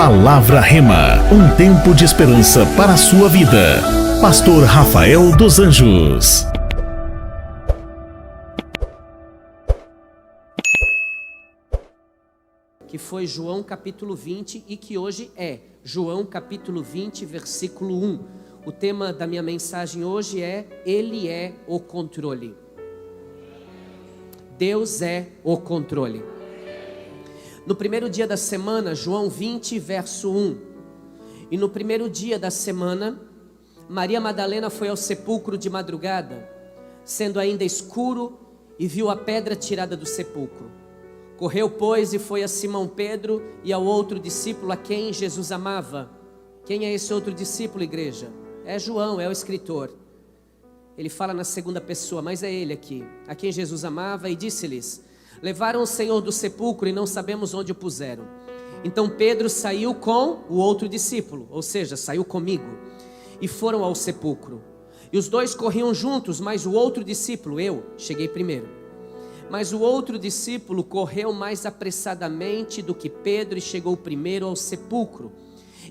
Palavra Rema, um tempo de esperança para a sua vida. Pastor Rafael dos Anjos. Que foi João capítulo 20 e que hoje é João capítulo 20, versículo 1. O tema da minha mensagem hoje é: Ele é o controle. Deus é o controle. No primeiro dia da semana, João 20, verso 1. E no primeiro dia da semana, Maria Madalena foi ao sepulcro de madrugada, sendo ainda escuro, e viu a pedra tirada do sepulcro. Correu, pois, e foi a Simão Pedro e ao outro discípulo a quem Jesus amava. Quem é esse outro discípulo, igreja? É João, é o escritor. Ele fala na segunda pessoa, mas é ele aqui, a quem Jesus amava, e disse-lhes: levaram o Senhor do sepulcro e não sabemos onde o puseram. Então Pedro saiu com o outro discípulo, ou seja, saiu comigo, e foram ao sepulcro. E os dois corriam juntos, mas o outro discípulo, eu, cheguei primeiro. Mas o outro discípulo correu mais apressadamente do que Pedro e chegou primeiro ao sepulcro.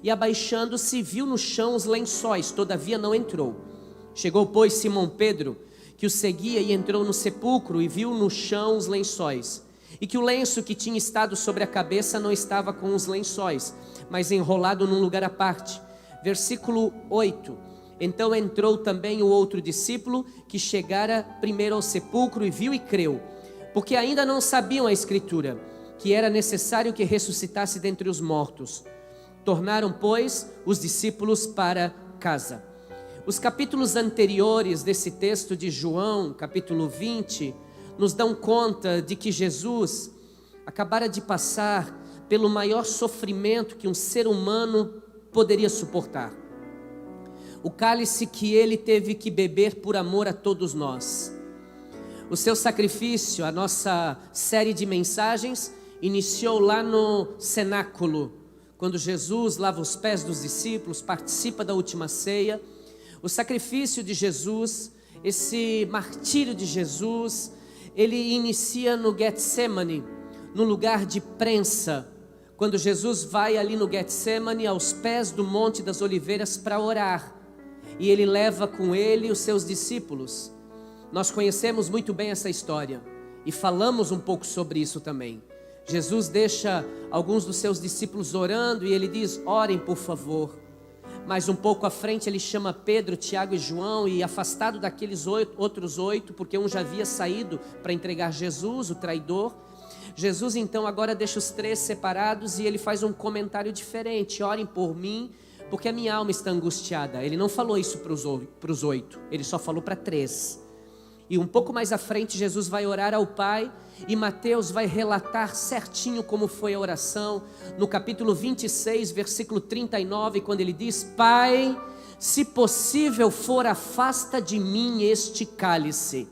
E abaixando-se, viu no chão os lençóis, todavia não entrou. Chegou, pois, Simão Pedro, que o seguia, e entrou no sepulcro e viu no chão os lençóis, e que o lenço que tinha estado sobre a cabeça não estava com os lençóis, mas enrolado num lugar à parte. Versículo 8. Então entrou também o outro discípulo, que chegara primeiro ao sepulcro, e viu e creu, porque ainda não sabiam a escritura, que era necessário que ressuscitasse dentre os mortos. Tornaram, pois, os discípulos para casa. Os capítulos anteriores desse texto de João, capítulo 20, nos dão conta de que Jesus acabara de passar pelo maior sofrimento que um ser humano poderia suportar. O cálice que ele teve que beber por amor a todos nós. O seu sacrifício, a nossa série de mensagens, iniciou lá no cenáculo, quando Jesus lava os pés dos discípulos, participa da última ceia. O sacrifício de Jesus, esse martírio de Jesus, ele inicia no Getsemane, no lugar de prensa, quando Jesus vai ali no Getsemane, aos pés do Monte das Oliveiras, para orar, e ele leva com ele os seus discípulos. Nós conhecemos muito bem essa história, e falamos um pouco sobre isso também. Jesus deixa alguns dos seus discípulos orando, e ele diz: orem por favor. Mas um pouco à frente ele chama Pedro, Tiago e João, e afastado daqueles outros 8, porque um já havia saído para entregar Jesus, o traidor. Jesus então agora deixa os 3 separados, e ele faz um comentário diferente: orem por mim, porque a minha alma está angustiada. Ele não falou isso para os 8, ele só falou para 3. E um pouco mais à frente Jesus vai orar ao Pai, e Mateus vai relatar certinho como foi a oração, no capítulo 26, versículo 39, quando ele diz: Pai, se possível for, afasta de mim este cálice.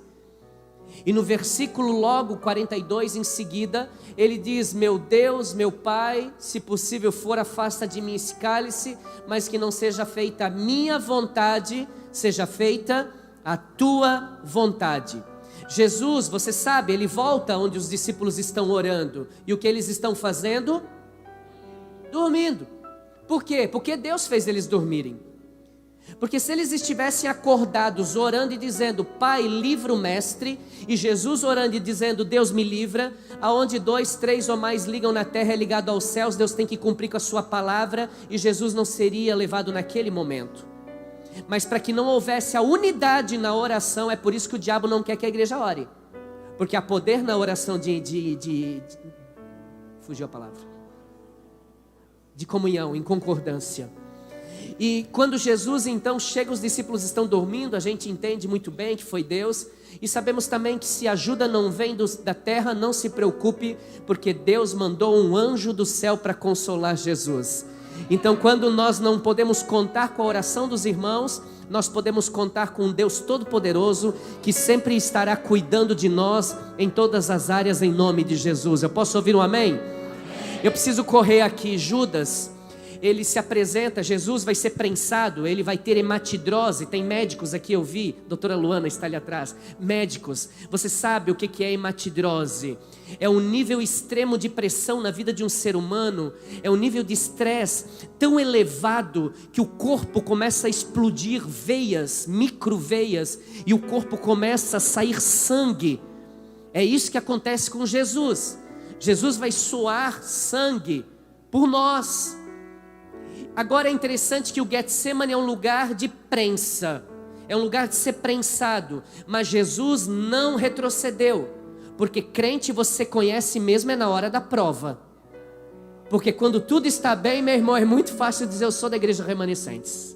E no versículo logo 42 em seguida, ele diz: meu Deus, meu Pai, se possível for, afasta de mim esse cálice, mas que não seja feita a minha vontade, seja feita a tua vontade. Jesus, você sabe, ele volta onde os discípulos estão orando, e o que eles estão fazendo? Dormindo. Por quê? Porque Deus fez eles dormirem. Porque se eles estivessem acordados, orando e dizendo: Pai, livra o mestre, e Jesus orando e dizendo: Deus me livra, aonde 2, 3 ou mais ligam na terra é ligado aos céus, Deus tem que cumprir com a sua palavra, e Jesus não seria levado naquele momento. Mas para que não houvesse a unidade na oração, é por isso que o diabo não quer que a igreja ore, porque há poder na oração fugiu a palavra, de comunhão, em concordância. E quando Jesus então chega, os discípulos estão dormindo, a gente entende muito bem que foi Deus, e sabemos também que se a ajuda não vem da terra, não se preocupe, porque Deus mandou um anjo do céu para consolar Jesus. Então, quando nós não podemos contar com a oração dos irmãos, nós podemos contar com um Deus Todo-Poderoso, que sempre estará cuidando de nós em todas as áreas, em nome de Jesus. Eu posso ouvir um amém? Eu preciso correr aqui. Judas, ele se apresenta, Jesus vai ser prensado, ele vai ter hematidrose. Tem médicos aqui, eu vi, doutora Luana está ali atrás, médicos, você sabe o que é hematidrose? É um nível extremo de pressão na vida de um ser humano, é um nível de estresse tão elevado que o corpo começa a explodir veias, microveias, e o corpo começa a sair sangue. É isso que acontece com Jesus. Jesus vai suar sangue por nós. Agora é interessante que o Getsemane é um lugar de prensa, é um lugar de ser prensado, mas Jesus não retrocedeu, porque crente você conhece mesmo é na hora da prova, porque quando tudo está bem, meu irmão, é muito fácil dizer eu sou da igreja Remanescentes,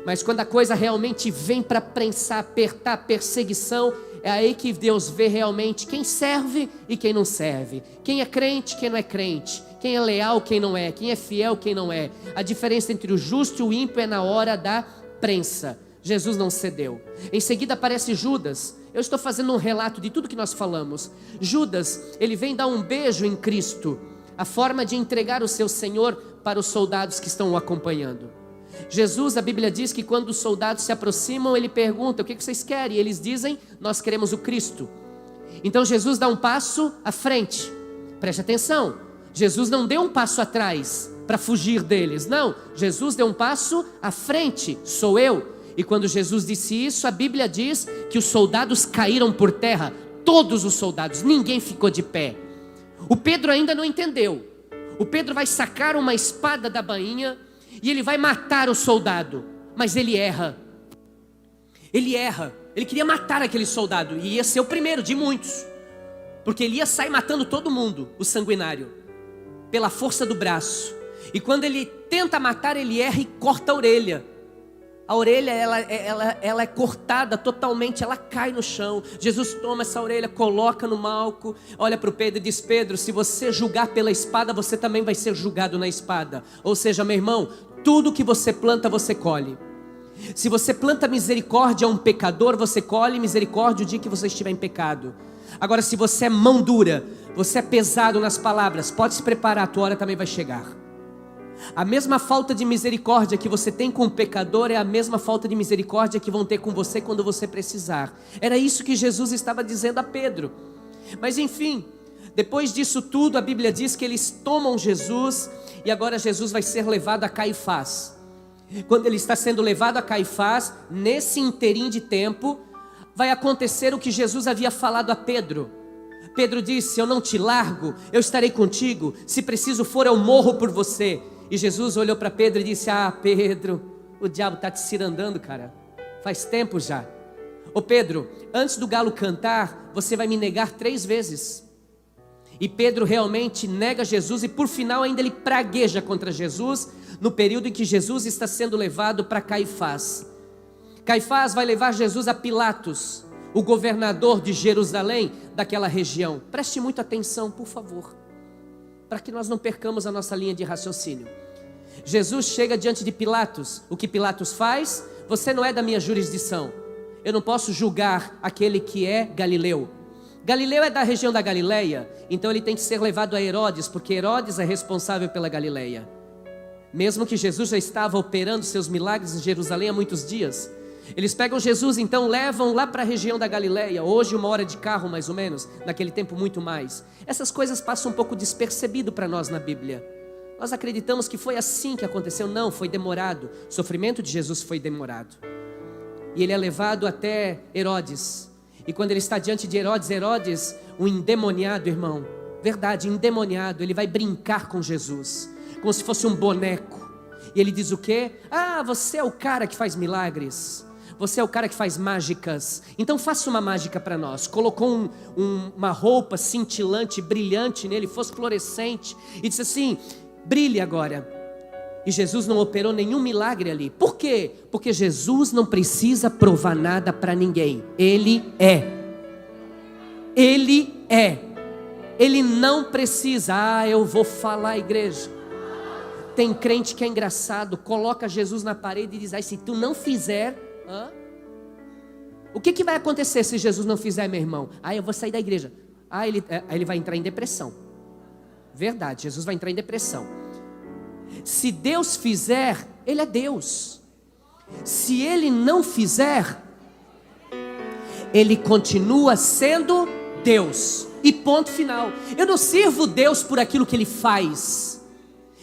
mas quando a coisa realmente vem para prensar, apertar, perseguição, é aí que Deus vê realmente quem serve e quem não serve, quem é crente, quem não é crente, quem é leal, quem não é, quem é fiel, quem não é. A diferença entre o justo e o ímpio é na hora da prensa. Jesus não cedeu. Em seguida aparece Judas. Eu estou fazendo um relato de tudo que nós falamos. Judas, ele vem dar um beijo em Cristo, a forma de entregar o seu Senhor para os soldados que estão o acompanhando. Jesus, a Bíblia diz que quando os soldados se aproximam, ele pergunta: o que vocês querem? E eles dizem: nós queremos o Cristo. Então Jesus dá um passo à frente. Preste atenção, Jesus não deu um passo atrás para fugir deles, não, Jesus deu um passo à frente, sou eu. E quando Jesus disse isso, a Bíblia diz que os soldados caíram por terra, todos os soldados, ninguém ficou de pé. O Pedro ainda não entendeu. O Pedro vai sacar uma espada da bainha e ele vai matar o soldado, mas ele erra. Ele queria matar aquele soldado e ia ser o primeiro de muitos, porque ele ia sair matando todo mundo, o sanguinário, pela força do braço. E quando ele tenta matar, ele erra e corta a orelha. A orelha, ela é cortada totalmente, ela cai no chão. Jesus toma essa orelha, coloca no malco, olha para o Pedro e diz: Pedro, se você julgar pela espada, você também vai ser julgado na espada. Ou seja, meu irmão, tudo que você planta, você colhe. Se você planta misericórdia a um pecador, você colhe misericórdia o dia que você estiver em pecado. Agora, se você é mão dura, você é pesado nas palavras, pode se preparar, a tua hora também vai chegar. A mesma falta de misericórdia que você tem com o pecador é a mesma falta de misericórdia que vão ter com você quando você precisar. Era isso que Jesus estava dizendo a Pedro. Mas enfim, depois disso tudo, a Bíblia diz que eles tomam Jesus e agora Jesus vai ser levado a Caifás. Quando ele está sendo levado a Caifás, nesse inteirinho de tempo, vai acontecer o que Jesus havia falado a Pedro. Pedro disse: eu não te largo, eu estarei contigo, se preciso for eu morro por você. E Jesus olhou para Pedro e disse: ah, Pedro, o diabo está te cirandando, cara, faz tempo já. Ô Pedro, antes do galo cantar, você vai me negar 3 vezes. E Pedro realmente nega Jesus e por final ainda ele pragueja contra Jesus, no período em que Jesus está sendo levado para Caifás. Caifás vai levar Jesus a Pilatos, o governador de Jerusalém, daquela região. Preste muita atenção, por favor, para que nós não percamos a nossa linha de raciocínio. Jesus chega diante de Pilatos. O que Pilatos faz? Você não é da minha jurisdição, eu não posso julgar aquele que é galileu. Galileu é da região da Galileia, então ele tem que ser levado a Herodes, porque Herodes é responsável pela Galileia. Mesmo que Jesus já estava operando seus milagres em Jerusalém há muitos dias, eles pegam Jesus, então levam lá para a região da Galileia. Hoje 1 hora de carro mais ou menos, naquele tempo muito mais. Essas coisas passam um pouco despercebido para nós na Bíblia. Nós acreditamos que foi assim que aconteceu. Não, foi demorado. O sofrimento de Jesus foi demorado. E ele é levado até Herodes. E quando ele está diante de Herodes, Herodes, um endemoniado, irmão, verdade, endemoniado, ele vai brincar com Jesus, como se fosse um boneco. E ele diz o quê? Ah, você é o cara que faz milagres, você é o cara que faz mágicas, então faça uma mágica para nós. Colocou uma roupa cintilante, brilhante nele, fosforescente, e disse assim: brilhe agora. E Jesus não operou nenhum milagre ali. Por quê? Porque Jesus não precisa provar nada para ninguém. Ele é. Ele é. Ele não precisa. Ah, eu vou falar, igreja. Tem crente que é engraçado, coloca Jesus na parede e diz: se tu não fizer, o que vai acontecer se Jesus não fizer, meu irmão? Eu vou sair da igreja. Ele vai entrar em depressão. Verdade, Jesus vai entrar em depressão. Se Deus fizer, Ele é Deus. Se Ele não fizer, Ele continua sendo Deus. E ponto final. Eu não sirvo Deus por aquilo que Ele faz.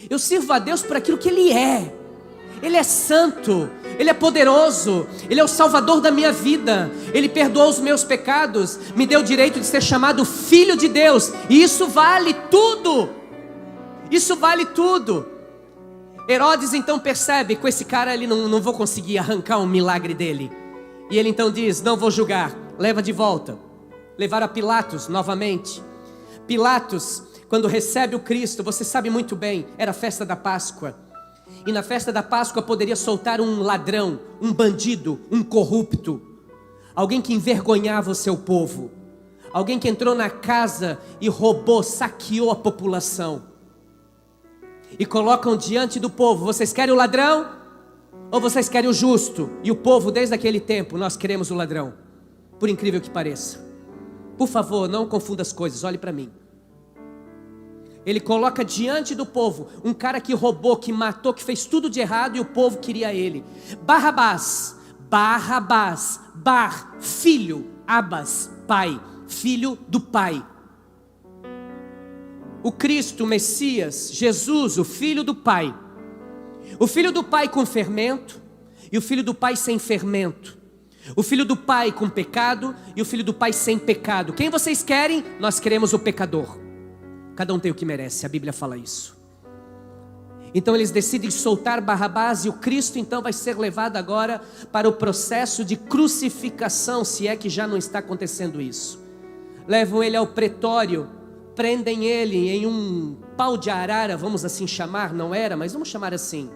Eu sirvo a Deus por aquilo que Ele é. Ele é santo, Ele é poderoso, Ele é o salvador da minha vida. Ele perdoou os meus pecados, me deu o direito de ser chamado filho de Deus. E isso vale tudo. Isso vale tudo. Herodes então percebe, com esse cara ele não vou conseguir arrancar um milagre dele. E ele então diz, não vou julgar, leva de volta. Levaram a Pilatos novamente. Pilatos, quando recebe o Cristo, você sabe muito bem, era a festa da Páscoa. E na festa da Páscoa poderia soltar um ladrão, um bandido, um corrupto, alguém que envergonhava o seu povo, alguém que entrou na casa e roubou, saqueou a população. E colocam diante do povo, vocês querem o ladrão ou vocês querem o justo? E o povo, desde aquele tempo, nós queremos o ladrão, por incrível que pareça. Por favor, não confunda as coisas, olhe para mim. Ele coloca diante do povo um cara que roubou, que matou, que fez tudo de errado, e o povo queria ele. Barrabás, Bar, filho, Abas, pai, filho do pai. O Cristo, o Messias, Jesus, o filho do pai. O filho do pai com fermento e o filho do pai sem fermento. O filho do pai com pecado e o filho do pai sem pecado. Quem vocês querem? Nós queremos o pecador. Cada um tem o que merece, a Bíblia fala isso. Então eles decidem soltar Barrabás e o Cristo então vai ser levado agora para o processo de crucificação, se é que já não está acontecendo isso. Levam ele ao pretório, prendem ele em um pau de arara, vamos assim chamar, não era, mas vamos chamar assim.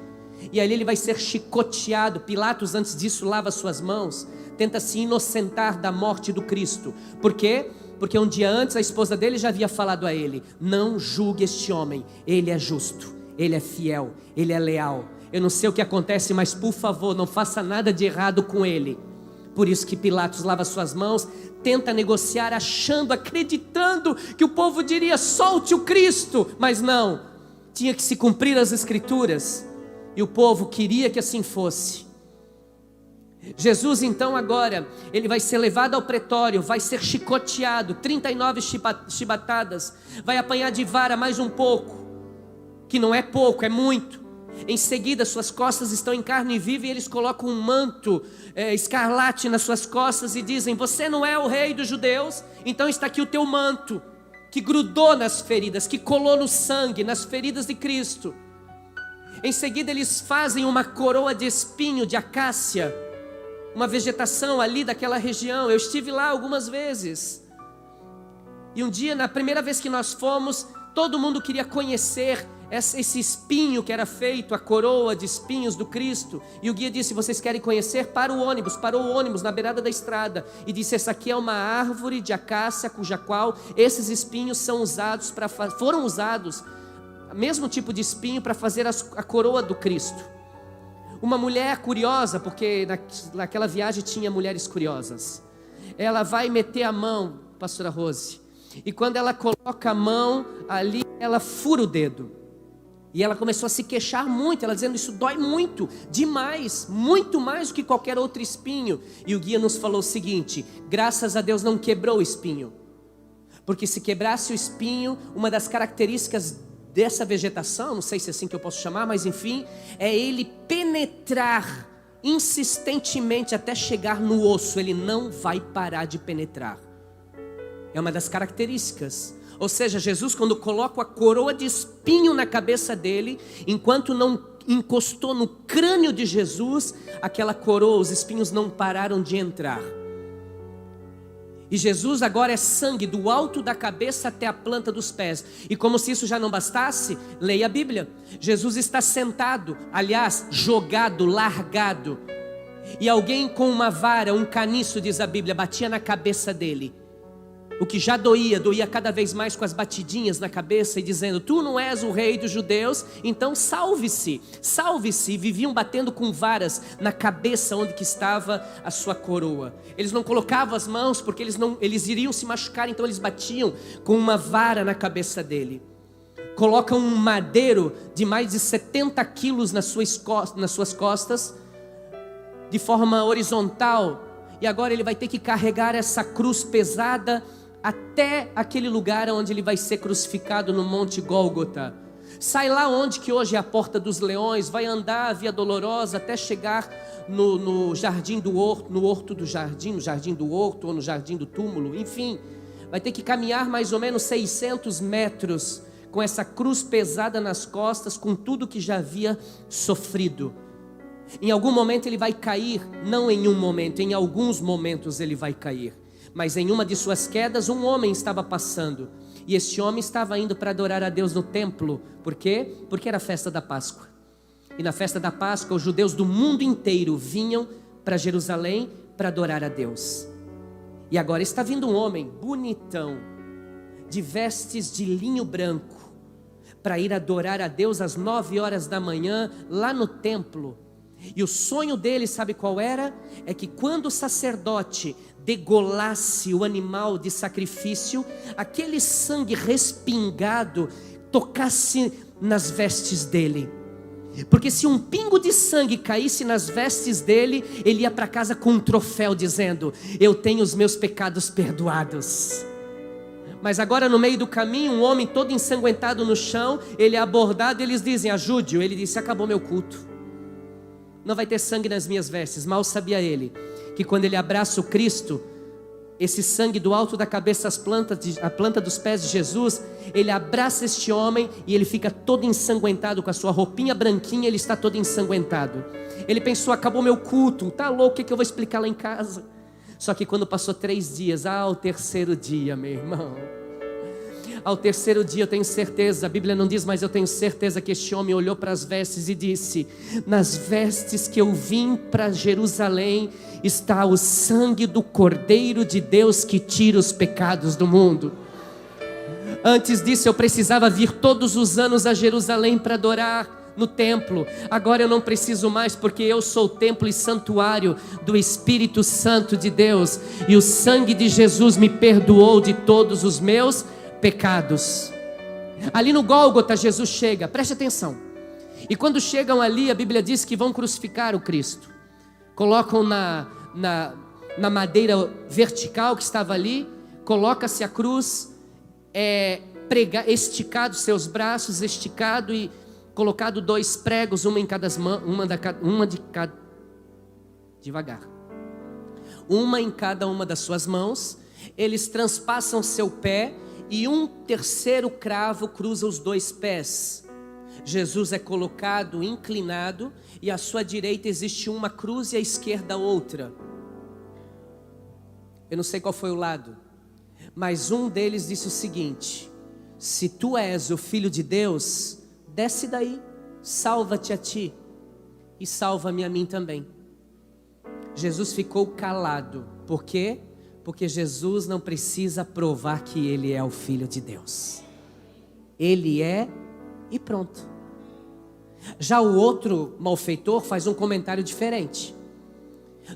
E ali ele vai ser chicoteado. Pilatos antes disso lava suas mãos, tenta se inocentar da morte do Cristo. Por quê? Porque um dia antes a esposa dele já havia falado a ele, não julgue este homem, ele é justo, ele é fiel, ele é leal. Eu não sei o que acontece, mas por favor, não faça nada de errado com ele. Por isso que Pilatos lava suas mãos, tenta negociar, achando, acreditando que o povo diria, solte o Cristo. Mas não, tinha que se cumprir as escrituras, e o povo queria que assim fosse. Jesus então agora, ele vai ser levado ao pretório, vai ser chicoteado, 39 chibatadas, vai apanhar de vara mais um pouco, que não é pouco, é muito. Em seguida suas costas estão em carne viva e eles colocam um manto escarlate nas suas costas e dizem, você não é o rei dos judeus? Então está aqui o teu manto, que grudou nas feridas, que colou no sangue, nas feridas de Cristo. Em seguida eles fazem uma coroa de espinho de acácia, uma vegetação ali daquela região. Eu estive lá algumas vezes. E um dia, na primeira vez que nós fomos, todo mundo queria conhecer esse espinho que era feito, a coroa de espinhos do Cristo. E o guia disse, vocês querem conhecer? Para o ônibus. Parou o ônibus na beirada da estrada e disse, essa aqui é uma árvore de acácia, cuja qual esses espinhos foram usados, o mesmo tipo de espinho, para fazer a coroa do Cristo. Uma mulher curiosa, porque naquela viagem tinha mulheres curiosas, ela vai meter a mão, pastora Rose, e quando ela coloca a mão ali, ela fura o dedo. E ela começou a se queixar muito, ela dizendo, isso dói muito, demais, muito mais do que qualquer outro espinho. E o guia nos falou o seguinte, graças a Deus não quebrou o espinho, porque se quebrasse o espinho, uma das características dessa vegetação, não sei se é assim que eu posso chamar, mas enfim, é ele penetrar insistentemente até chegar no osso, ele não vai parar de penetrar. É uma das características. Ou seja, Jesus, quando coloca a coroa de espinho na cabeça dele, enquanto não encostou no crânio de Jesus, aquela coroa, os espinhos não pararam de entrar. E Jesus agora é sangue do alto da cabeça até a planta dos pés. E como se isso já não bastasse, leia a Bíblia. Jesus está sentado, aliás, jogado, largado. E alguém com uma vara, um caniço, diz a Bíblia, batia na cabeça dele. O que já doía cada vez mais com as batidinhas na cabeça e dizendo, tu não és o rei dos judeus, então salve-se, salve-se. E viviam batendo com varas na cabeça onde que estava a sua coroa. Eles não colocavam as mãos porque eles iriam se machucar, então eles batiam com uma vara na cabeça dele. coloca um madeiro de mais de 70 quilos nas suas costas, de forma horizontal, e agora ele vai ter que carregar essa cruz pesada até aquele lugar onde ele vai ser crucificado no Monte Gólgota. Sai lá onde que hoje é a Porta dos Leões, vai andar a Via Dolorosa até chegar no Jardim do Horto, no Horto do Jardim, no Jardim do Horto ou no Jardim do Túmulo, enfim, vai ter que caminhar mais ou menos 600 metros com essa cruz pesada nas costas, com tudo que já havia sofrido. Em algum momento ele vai cair, não em um momento, em alguns momentos ele vai cair. Mas em uma de suas quedas, um homem estava passando. E esse homem estava indo para adorar a Deus no templo. Por quê? Porque era a festa da Páscoa. E na festa da Páscoa, os judeus do mundo inteiro vinham para Jerusalém para adorar a Deus. E agora está vindo um homem bonitão, de vestes de linho branco, para ir adorar a Deus às 9 horas da manhã, lá no templo. E o sonho dele, sabe qual era? É que quando o sacerdote degolasse o animal de sacrifício, aquele sangue respingado tocasse nas vestes dele. Porque se um pingo de sangue caísse nas vestes dele, ele ia para casa com um troféu dizendo: eu tenho os meus pecados perdoados. Mas agora no meio do caminho, um homem todo ensanguentado no chão, ele é abordado e eles dizem: ajude-o. Ele disse: acabou meu culto, não vai ter sangue nas minhas vestes. Mal sabia ele que quando ele abraça o Cristo, esse sangue do alto da cabeça à planta dos pés de Jesus, ele abraça este homem e ele fica todo ensanguentado, com a sua roupinha branquinha, ele está todo ensanguentado. Ele pensou: acabou meu culto, tá louco, o que eu vou explicar lá em casa? Só que quando passou 3 dias, ao terceiro dia, meu irmão, ao terceiro dia, eu tenho certeza, a Bíblia não diz, mas eu tenho certeza que este homem olhou para as vestes e disse: nas vestes que eu vim para Jerusalém está o sangue do Cordeiro de Deus que tira os pecados do mundo. Antes disso eu precisava vir todos os anos a Jerusalém para adorar no templo. Agora eu não preciso mais, porque eu sou o templo e santuário do Espírito Santo de Deus, e o sangue de Jesus me perdoou de todos os meus pecados. Ali no Gólgota Jesus chega, preste atenção. E quando chegam ali, a Bíblia diz que vão crucificar o Cristo. Colocam na madeira vertical que estava ali, coloca-se a cruz, esticado seus braços, esticado e colocado 2 pregos, uma em cada mão, devagar. Uma em cada uma das suas mãos. Eles transpassam seu pé e um terceiro cravo cruza os 2 pés. Jesus é colocado inclinado e à sua direita existe uma cruz e à esquerda outra. Eu não sei qual foi o lado, mas um deles disse o seguinte: se tu és o Filho de Deus, desce daí, salva-te a ti e salva-me a mim também. Jesus ficou calado. Por quê? Porque Jesus não precisa provar que Ele é o Filho de Deus. Ele é e pronto. Já o outro malfeitor faz um comentário diferente.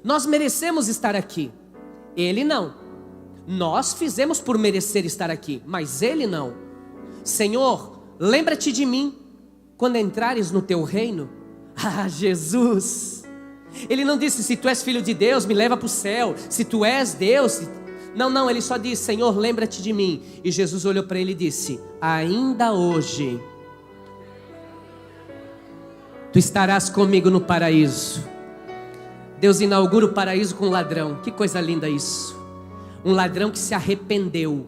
Nós merecemos estar aqui, ele não. Nós fizemos por merecer estar aqui, mas ele não. Senhor, lembra-te de mim quando entrares no teu reino. Ah, Jesus! Ele não disse: se tu és filho de Deus, me leva para o céu. Se tu és Deus... Não, ele só disse: Senhor, lembra-te de mim. E Jesus olhou para ele e disse: ainda hoje tu estarás comigo no paraíso. Deus inaugura o paraíso com um ladrão. Que coisa linda isso. Um ladrão que se arrependeu.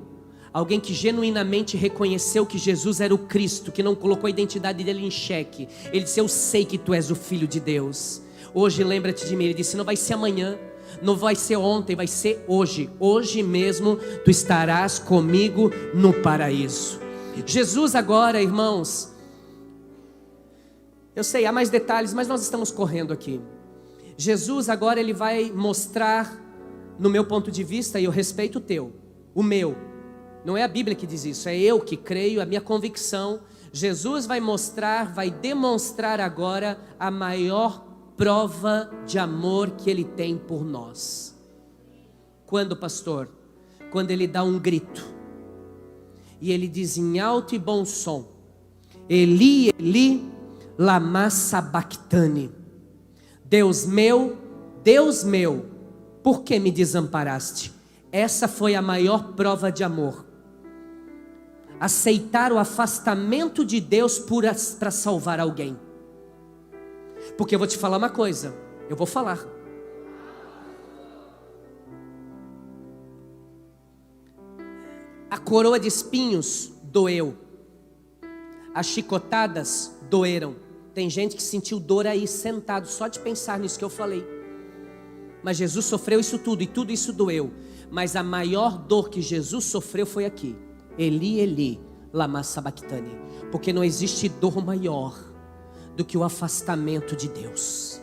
Alguém que genuinamente reconheceu que Jesus era o Cristo, que não colocou a identidade dele em xeque. Ele disse: eu sei que tu és o Filho de Deus. Hoje lembra-te de mim. Ele disse: não vai ser amanhã, não vai ser ontem, vai ser hoje. Hoje mesmo tu estarás comigo no paraíso. Jesus agora, irmãos, eu sei, há mais detalhes, mas nós estamos correndo aqui. Jesus agora ele vai mostrar, no meu ponto de vista, e eu respeito o teu, o meu. Não é a Bíblia que diz isso, é eu que creio, a minha convicção. Jesus vai mostrar, vai demonstrar agora a maior prova de amor que Ele tem por nós. Quando, pastor? Quando Ele dá um grito. E Ele diz em alto e bom som: Eli, Eli, lama sabachthani. Deus meu, por que me desamparaste? Essa foi a maior prova de amor. Aceitar o afastamento de Deus para salvar alguém. Porque eu vou te falar uma coisa, eu vou falar. A coroa de espinhos doeu. As chicotadas doeram. Tem gente que sentiu dor aí sentado, só de pensar nisso que eu falei. Mas Jesus sofreu isso tudo, e tudo isso doeu. Mas a maior dor que Jesus sofreu foi aqui. Eli, Eli, lama sabachthani. Porque não existe dor maior do que o afastamento de Deus.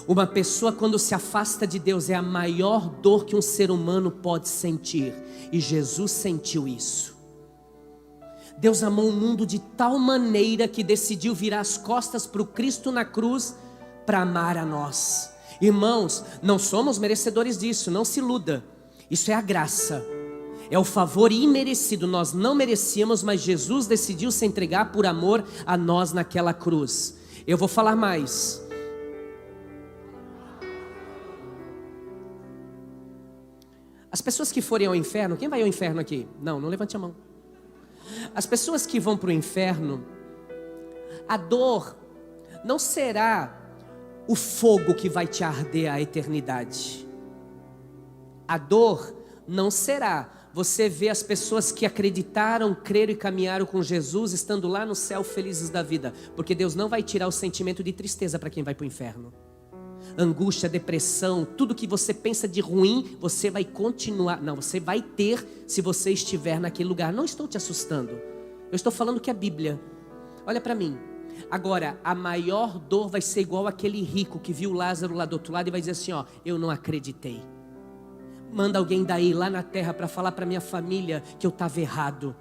Uma pessoa quando se afasta de Deus é a maior dor que um ser humano pode sentir. E Jesus sentiu isso. Deus amou o mundo de tal maneira que decidiu virar as costas para o Cristo na cruz para amar a nós. Irmãos, não somos merecedores disso, não se iluda. Isso é a graça. É o favor imerecido, nós não merecíamos, mas Jesus decidiu se entregar por amor a nós naquela cruz. Eu vou falar mais. As pessoas que forem ao inferno, quem vai ao inferno aqui? Não levante a mão. As pessoas que vão para o inferno, a dor não será o fogo que vai te arder a eternidade. A dor não será você ver as pessoas que acreditaram, creram e caminharam com Jesus, estando lá no céu felizes da vida. Porque Deus não vai tirar o sentimento de tristeza para quem vai para o inferno. Angústia, depressão, tudo que você pensa de ruim, você vai continuar. Não, você vai ter se você estiver naquele lugar. Não estou te assustando. Eu estou falando que é a Bíblia. Olha para mim. Agora, a maior dor vai ser igual aquele rico que viu Lázaro lá do outro lado e vai dizer assim, ó, eu não acreditei. Manda alguém daí lá na terra para falar para minha família que eu estava errado.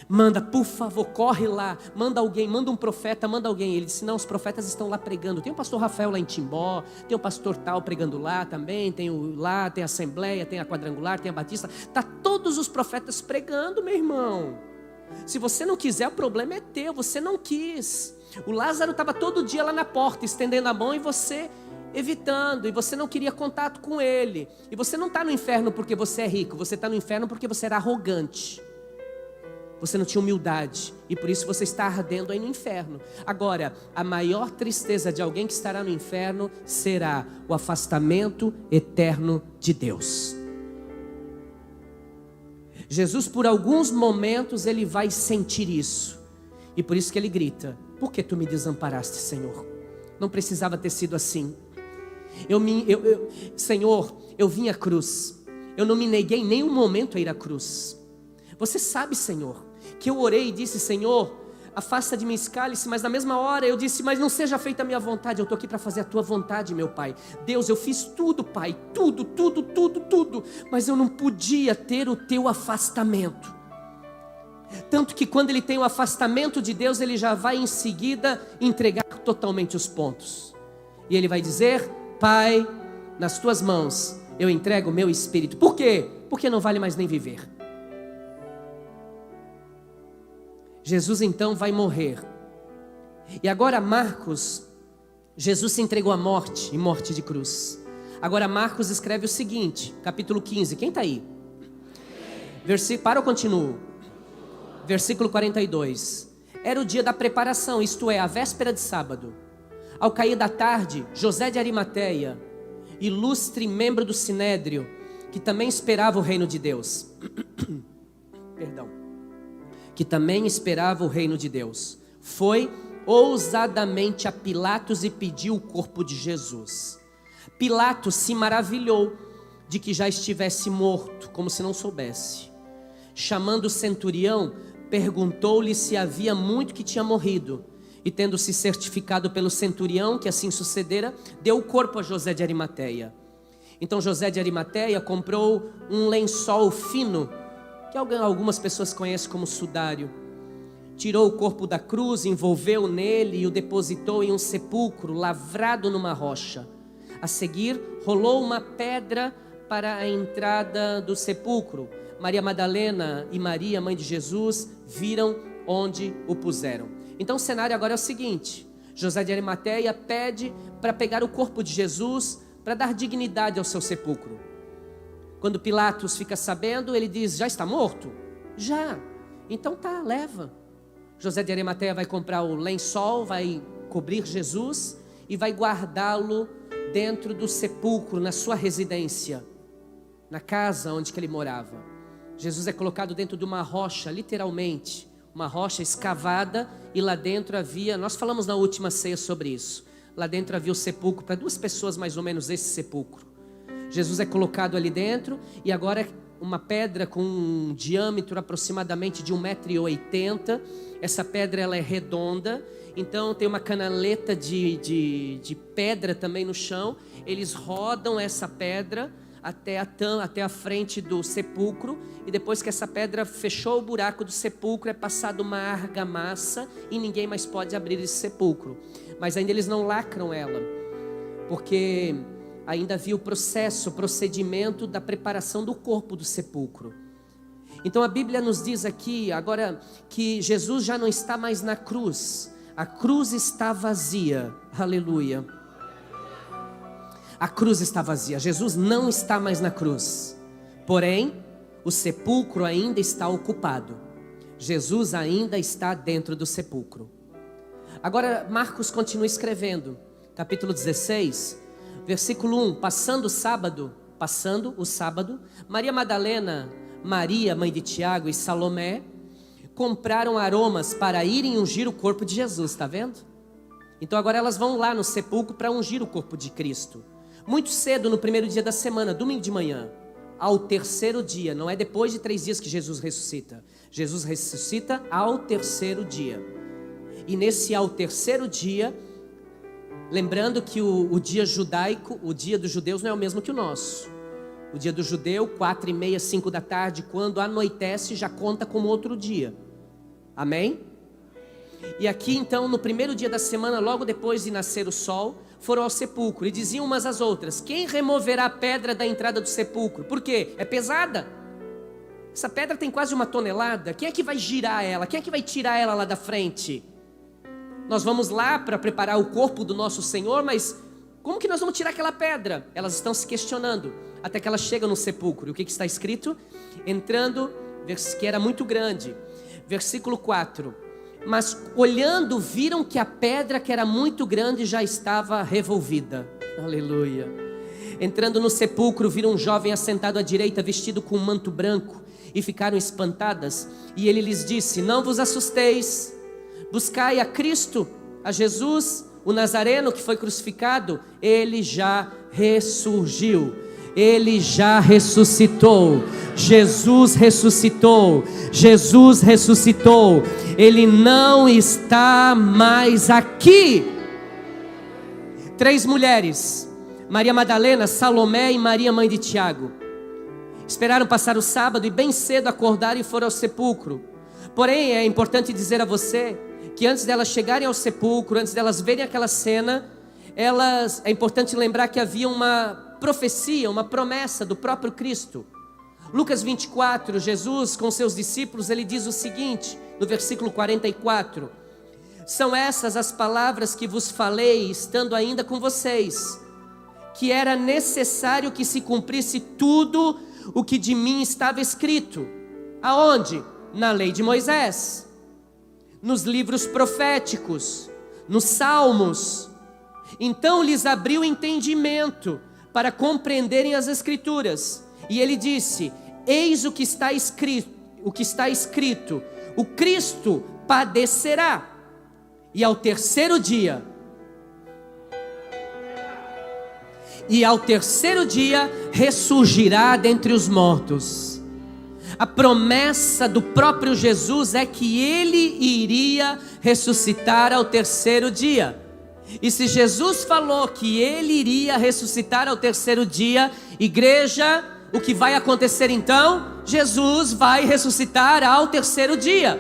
Manda, por favor, corre lá. Manda alguém, manda um profeta, manda alguém. Ele disse, não, os profetas estão lá pregando. Tem o pastor Rafael lá em Timbó, tem o pastor tal pregando lá também. Tem lá, tem a Assembleia, tem a Quadrangular, tem a Batista. Tá todos os profetas pregando, meu irmão. Se você não quiser, o problema é teu, você não quis. O Lázaro estava todo dia lá na porta, estendendo a mão e você evitando, e você não queria contato com ele. E você não está no inferno porque você é rico, você está no inferno porque você era arrogante. Você não tinha humildade, e por isso você está ardendo aí no inferno. Agora, a maior tristeza de alguém que estará no inferno será o afastamento eterno de Deus. Jesus, por alguns momentos, ele vai sentir isso. E por isso que ele grita, por que tu me desamparaste, Senhor? Não precisava ter sido assim. Senhor, eu vim à cruz. Eu não me neguei em nenhum momento a ir à cruz. Você sabe, Senhor, que eu orei e disse, Senhor, afasta de mim esse cálice, mas na mesma hora eu disse, mas não seja feita a minha vontade, eu estou aqui para fazer a tua vontade, meu Pai. Deus, eu fiz tudo, Pai, tudo, mas eu não podia ter o teu afastamento. Tanto que quando ele tem o afastamento de Deus, ele já vai em seguida entregar totalmente os pontos. E ele vai dizer, Pai, nas tuas mãos eu entrego o meu espírito. Por quê? Porque não vale mais nem viver. Jesus então vai morrer. E agora Marcos, Jesus se entregou à morte, e morte de cruz. Agora Marcos escreve o seguinte, capítulo 15, quem está aí? Para ou continuo? Versículo 42. Era o dia da preparação, isto é, a véspera de sábado. Ao cair da tarde, José de Arimateia, ilustre membro do Sinédrio, que também esperava o reino de Deus. Que também esperava o reino de Deus, foi ousadamente a Pilatos e pediu o corpo de Jesus. Pilatos se maravilhou de que já estivesse morto, como se não soubesse. Chamando o centurião, perguntou-lhe se havia muito que tinha morrido. E tendo-se certificado pelo centurião que assim sucedera, deu o corpo a José de Arimateia. Então José de Arimateia comprou um lençol fino, que algumas pessoas conhecem como sudário. Tirou o corpo da cruz, envolveu nele e o depositou em um sepulcro lavrado numa rocha. A seguir, rolou uma pedra para a entrada do sepulcro. Maria Madalena e Maria, mãe de Jesus, viram onde o puseram. Então o cenário agora é o seguinte: José de Arimateia pede para pegar o corpo de Jesus para dar dignidade ao seu sepulcro. Quando Pilatos fica sabendo, ele diz: já está morto? Já. Então tá, leva. José de Arimateia vai comprar o lençol, vai cobrir Jesus e vai guardá-lo dentro do sepulcro, na sua residência, na casa onde que ele morava. Jesus é colocado dentro de uma rocha, literalmente, uma rocha escavada, e lá dentro havia, nós falamos na última ceia sobre isso, lá dentro havia o sepulcro, para 2 pessoas mais ou menos esse sepulcro. Jesus é colocado ali dentro, e agora é uma pedra com um diâmetro aproximadamente de 1,80 m, essa pedra ela é redonda, então tem uma canaleta de pedra também no chão, eles rodam essa pedra até a frente do sepulcro, e depois que essa pedra fechou o buraco do sepulcro, é passada uma argamassa e ninguém mais pode abrir esse sepulcro. Mas ainda eles não lacram ela, porque ainda havia o procedimento da preparação do corpo do sepulcro. Então a Bíblia nos diz aqui agora que Jesus já não está mais na cruz, a cruz está vazia, aleluia. A cruz está vazia, Jesus não está mais na cruz, porém o sepulcro ainda está ocupado, Jesus ainda está dentro do sepulcro. Agora Marcos continua escrevendo, capítulo 16, versículo 1, passando o sábado, Maria Madalena, Maria, mãe de Tiago, e Salomé compraram aromas para irem ungir o corpo de Jesus, está vendo? Então agora elas vão lá no sepulcro para ungir o corpo de Cristo. Muito cedo no primeiro dia da semana, domingo de manhã, ao terceiro dia, não é depois de 3 dias que Jesus ressuscita. Jesus ressuscita ao terceiro dia. E nesse ao terceiro dia, lembrando que o dia judaico, o dia dos judeus não é o mesmo que o nosso. O dia do judeu, 4h30, 5 da tarde, quando anoitece, já conta como outro dia. Amém? E aqui então, no primeiro dia da semana, logo depois de nascer o sol, foram ao sepulcro e diziam umas às outras: quem removerá a pedra da entrada do sepulcro? Por quê? É pesada. Essa pedra tem quase 1 tonelada. Quem é que vai girar ela? Quem é que vai tirar ela lá da frente? Nós vamos lá para preparar o corpo do nosso Senhor, mas como que nós vamos tirar aquela pedra? Elas estão se questionando, até que elas chegam no sepulcro. E o que está escrito? Entrando, que era muito grande. Versículo 4. Mas olhando, viram que a pedra, que era muito grande, já estava revolvida. Aleluia. Entrando no sepulcro, viram um jovem assentado à direita, vestido com um manto branco, e ficaram espantadas. E ele lhes disse: não vos assusteis, buscai a Cristo, a Jesus, o Nazareno que foi crucificado. Ele já ressurgiu, ele já ressuscitou. Jesus ressuscitou, Jesus ressuscitou. Ele não está mais aqui. 3 mulheres, Maria Madalena, Salomé e Maria, mãe de Tiago, esperaram passar o sábado e bem cedo acordaram e foram ao sepulcro. Porém é importante dizer a você que antes delas chegarem ao sepulcro, antes delas verem aquela cena, é importante lembrar que havia uma profecia, uma promessa do próprio Cristo. Lucas 24, Jesus com seus discípulos, ele diz o seguinte, no versículo 44: são essas as palavras que vos falei, estando ainda com vocês, que era necessário que se cumprisse tudo o que de mim estava escrito. Aonde? Na lei de Moisés, nos livros proféticos, nos salmos. Então lhes abriu o entendimento para compreenderem as escrituras. E ele disse: eis o que está escrito, o Cristo padecerá, e ao terceiro dia ressurgirá dentre os mortos. A promessa do próprio Jesus é que ele iria ressuscitar ao terceiro dia. E se Jesus falou que ele iria ressuscitar ao terceiro dia, igreja, o que vai acontecer então? Jesus vai ressuscitar ao terceiro dia,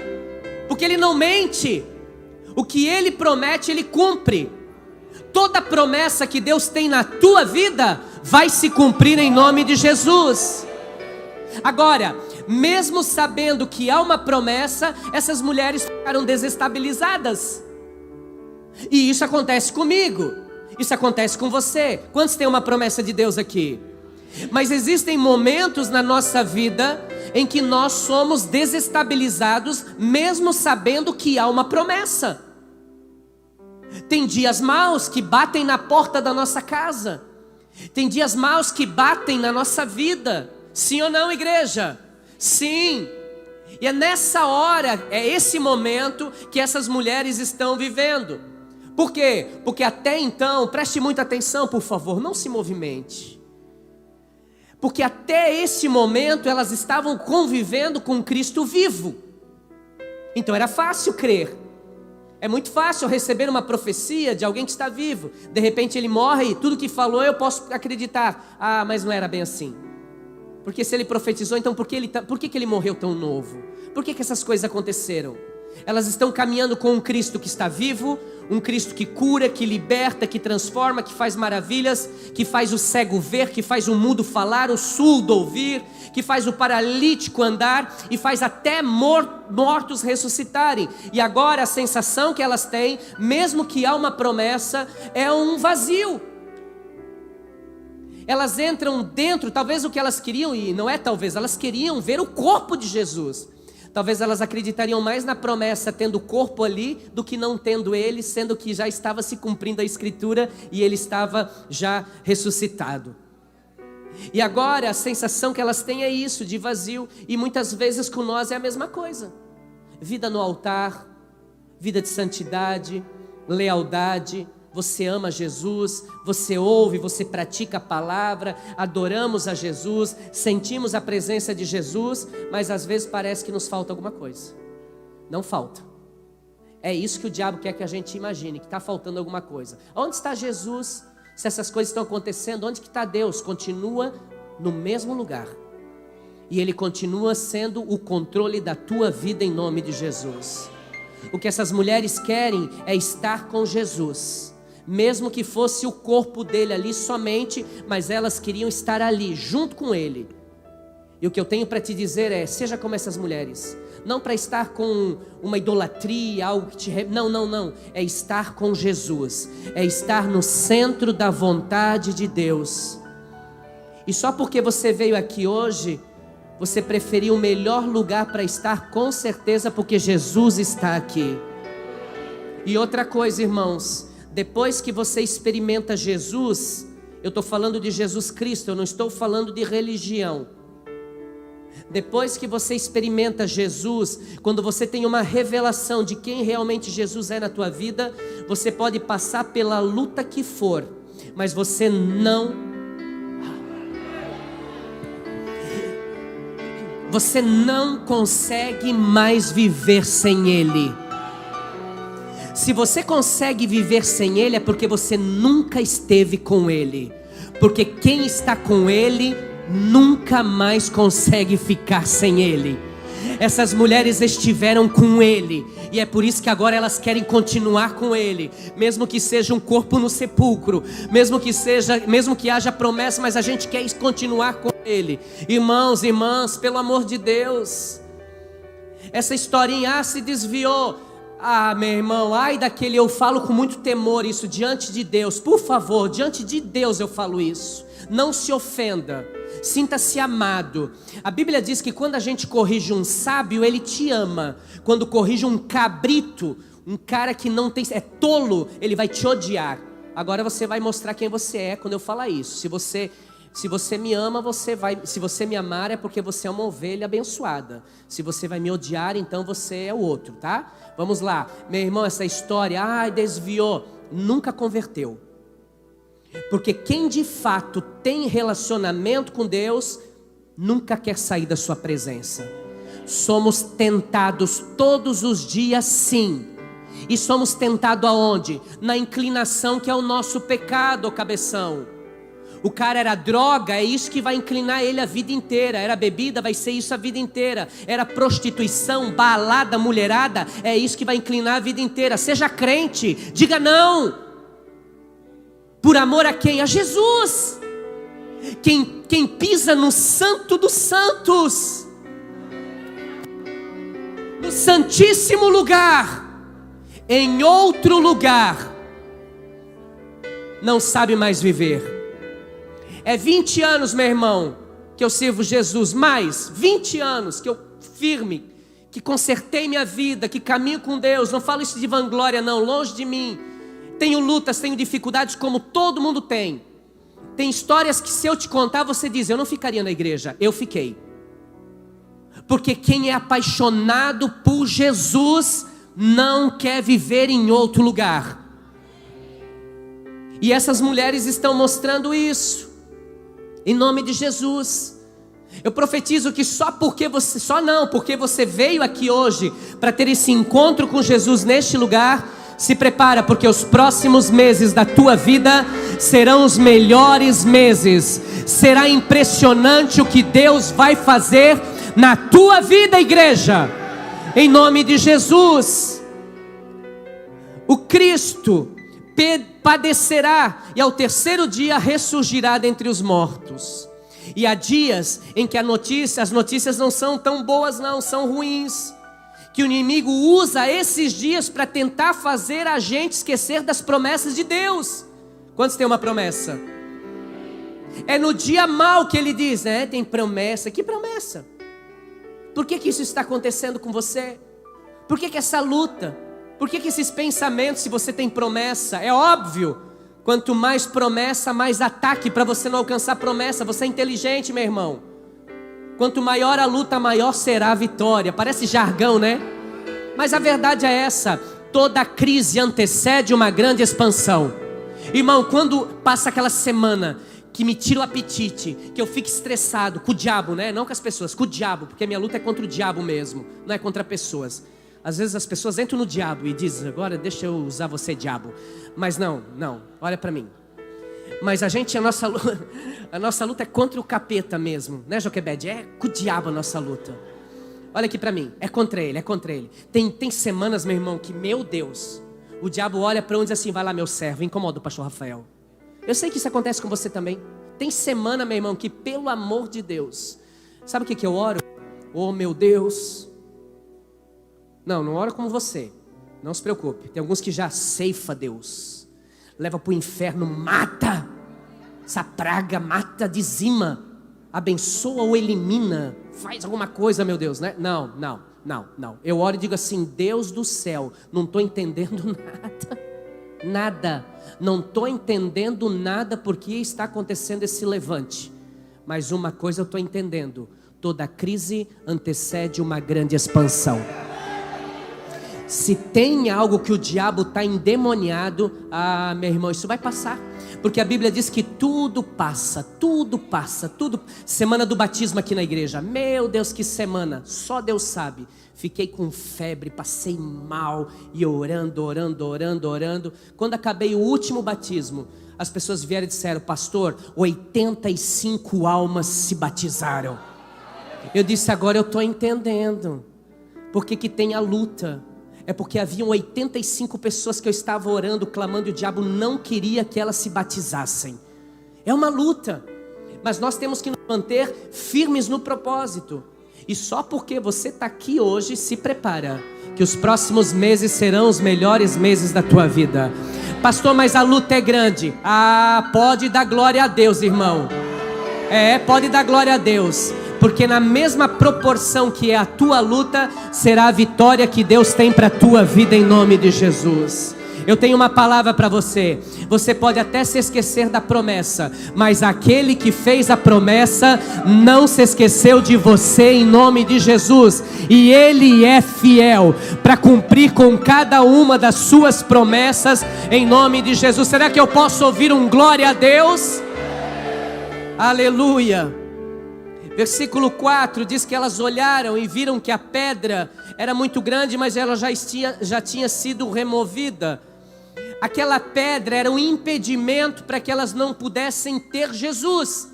porque ele não mente. O que ele promete, ele cumpre. Toda promessa que Deus tem na tua vida vai se cumprir em nome de Jesus. Agora, mesmo sabendo que há uma promessa, essas mulheres ficaram desestabilizadas. E isso acontece comigo, isso acontece com você. Quantos têm uma promessa de Deus aqui? Mas existem momentos na nossa vida em que nós somos desestabilizados, mesmo sabendo que há uma promessa. Tem dias maus que batem na porta da nossa casa, tem dias maus que batem na nossa vida. Sim ou não, igreja? Sim. E é nessa hora, é esse momento que essas mulheres estão vivendo. Por quê? Porque até então, preste muita atenção, por favor, não se movimente. Porque até esse momento elas estavam convivendo com Cristo vivo. Então era fácil crer. É muito fácil receber uma profecia de alguém que está vivo. De repente ele morre e tudo que falou eu posso acreditar. Ah, mas não era bem assim. Porque se ele profetizou, então por que ele morreu tão novo? Por que essas coisas aconteceram? Elas estão caminhando com um Cristo que está vivo, um Cristo que cura, que liberta, que transforma, que faz maravilhas, que faz o cego ver, que faz o mudo falar, o surdo ouvir, que faz o paralítico andar e faz até mortos ressuscitarem. E agora a sensação que elas têm, mesmo que há uma promessa, é um vazio. Elas entram dentro, talvez o que elas queriam, e não é talvez, elas queriam ver o corpo de Jesus. Talvez elas acreditariam mais na promessa tendo o corpo ali do que não tendo ele, sendo que já estava se cumprindo a escritura e ele estava já ressuscitado. E agora a sensação que elas têm é isso, de vazio, e muitas vezes com nós é a mesma coisa. Vida no altar, vida de santidade, lealdade. Você ama Jesus, você ouve, você pratica a palavra, adoramos a Jesus, sentimos a presença de Jesus, mas às vezes parece que nos falta alguma coisa. Não falta. É isso que o diabo quer que a gente imagine, que está faltando alguma coisa. Onde está Jesus? Se essas coisas estão acontecendo, onde que está Deus? Continua no mesmo lugar. E Ele continua sendo o controle da tua vida em nome de Jesus. O que essas mulheres querem é estar com Jesus. Mesmo que fosse o corpo dele ali somente, mas elas queriam estar ali, junto com ele. E o que eu tenho para te dizer é, seja como essas mulheres. Não para estar com uma idolatria, algo que te... Não. É estar com Jesus. É estar no centro da vontade de Deus. E só porque você veio aqui hoje, você preferiu o melhor lugar para estar, com certeza, porque Jesus está aqui. E outra coisa, irmãos, depois que você experimenta Jesus, eu estou falando de Jesus Cristo, eu não estou falando de religião. Depois que você experimenta Jesus, quando você tem uma revelação de quem realmente Jesus é na tua vida, você pode passar pela luta que for, mas você não consegue mais viver sem Ele. Se você consegue viver sem Ele, é porque você nunca esteve com Ele. Porque quem está com Ele, nunca mais consegue ficar sem Ele. Essas mulheres estiveram com Ele, e é por isso que agora elas querem continuar com Ele. Mesmo que seja um corpo no sepulcro, mesmo que haja promessa, mas a gente quer continuar com Ele. Irmãos, irmãs, pelo amor de Deus, essa historinha se desviou. Ah, meu irmão, ai daquele, eu falo com muito temor isso diante de Deus. Por favor, diante de Deus eu falo isso. Não se ofenda, sinta-se amado. A Bíblia diz que quando a gente corrige um sábio, ele te ama. Quando corrige um cabrito, um cara que não tem, é tolo, ele vai te odiar. Agora você vai mostrar quem você é quando eu falar isso. Se você me ama, se você me amar é porque você é uma ovelha abençoada. Se você vai me odiar, então você é o outro, tá? Vamos lá, meu irmão, essa história, desviou, nunca converteu. Porque quem de fato tem relacionamento com Deus, nunca quer sair da sua presença. Somos tentados todos os dias, sim. E somos tentados aonde? Na inclinação que é o nosso pecado, cabeção. O cara era droga, é isso que vai inclinar ele a vida inteira. Era bebida, vai ser isso a vida inteira. Era prostituição, balada, mulherada, é isso que vai inclinar a vida inteira. Seja crente, diga não. Por amor a quem? A Jesus. Quem pisa no santo dos santos, santíssimo lugar, em outro lugar, não sabe mais viver. É 20 anos, meu irmão, que eu sirvo Jesus, mais 20 anos que eu firme, que consertei minha vida, que caminho com Deus. Não falo isso de vanglória não, longe de mim. Tenho lutas, tenho dificuldades como todo mundo tem. Tem histórias que se eu te contar você diz, eu não ficaria na igreja. Eu fiquei. Porque quem é apaixonado por Jesus não quer viver em outro lugar. E essas mulheres estão mostrando isso. Em nome de Jesus. Eu profetizo que porque você veio aqui hoje para ter esse encontro com Jesus neste lugar, se prepara, porque os próximos meses da tua vida serão os melhores meses. Será impressionante o que Deus vai fazer na tua vida, igreja, em nome de Jesus. O Cristo padecerá e ao terceiro dia ressurgirá dentre os mortos. E há dias em que as notícias não são tão boas não, são ruins, que o inimigo usa esses dias para tentar fazer a gente esquecer das promessas de Deus. Quantos tem uma promessa? É no dia mau que ele diz, né? Tem promessa. Que promessa? Por que isso está acontecendo com você? Por que essa luta? Por que esses pensamentos se você tem promessa? É óbvio, quanto mais promessa, mais ataque para você não alcançar promessa. Você é inteligente, meu irmão. Quanto maior a luta, maior será a vitória. Parece jargão, né? Mas a verdade é essa: toda crise antecede uma grande expansão. Irmão, quando passa aquela semana que me tira o apetite, que eu fico estressado com o diabo, né? Não com as pessoas, com o diabo, porque a minha luta é contra o diabo mesmo, não é contra pessoas. Às vezes as pessoas entram no diabo e dizem, agora deixa eu usar você, diabo. Mas não, olha para mim. Mas a nossa luta é contra o capeta mesmo, né, Joquebed? É com o diabo a nossa luta. Olha aqui para mim, é contra ele. Tem semanas, meu irmão, que, meu Deus, o diabo olha para um e diz assim, vai lá meu servo, incomoda o pastor Rafael. Eu sei que isso acontece com você também. Tem semana, meu irmão, que pelo amor de Deus, sabe o que eu oro? Oh meu Deus. Não oro como você, não se preocupe. Tem alguns que já ceifa Deus, leva para o inferno, mata, essa praga, mata, dizima, abençoa ou elimina, faz alguma coisa, meu Deus, né? Não. Eu oro e digo assim, Deus do céu, não estou entendendo nada, não estou entendendo nada porque está acontecendo esse levante. Mas uma coisa eu estou entendendo, toda crise antecede uma grande expansão. Se tem algo que o diabo está endemoniado, meu irmão, isso vai passar. Porque a Bíblia diz que tudo passa. Semana do batismo aqui na igreja, meu Deus, que semana, só Deus sabe. Fiquei com febre, passei mal e orando. Quando acabei o último batismo, as pessoas vieram e disseram, pastor, 85 almas se batizaram. Eu disse, agora eu estou entendendo porque que tem a luta. É porque haviam 85 pessoas que eu estava orando, clamando, e o diabo não queria que elas se batizassem. É uma luta, mas nós temos que nos manter firmes no propósito. E só porque você está aqui hoje, se prepara, que os próximos meses serão os melhores meses da tua vida. Pastor, mas a luta é grande. Pode dar glória a Deus, irmão. Pode dar glória a Deus. Porque na mesma proporção que é a tua luta, será a vitória que Deus tem para a tua vida em nome de Jesus. Eu tenho uma palavra para você. Você pode até se esquecer da promessa, mas aquele que fez a promessa não se esqueceu de você em nome de Jesus. E Ele é fiel para cumprir com cada uma das suas promessas em nome de Jesus. Será que eu posso ouvir um glória a Deus? Aleluia. Versículo 4 diz que elas olharam e viram que a pedra era muito grande, mas ela já tinha sido removida. Aquela pedra era um impedimento para que elas não pudessem ter Jesus.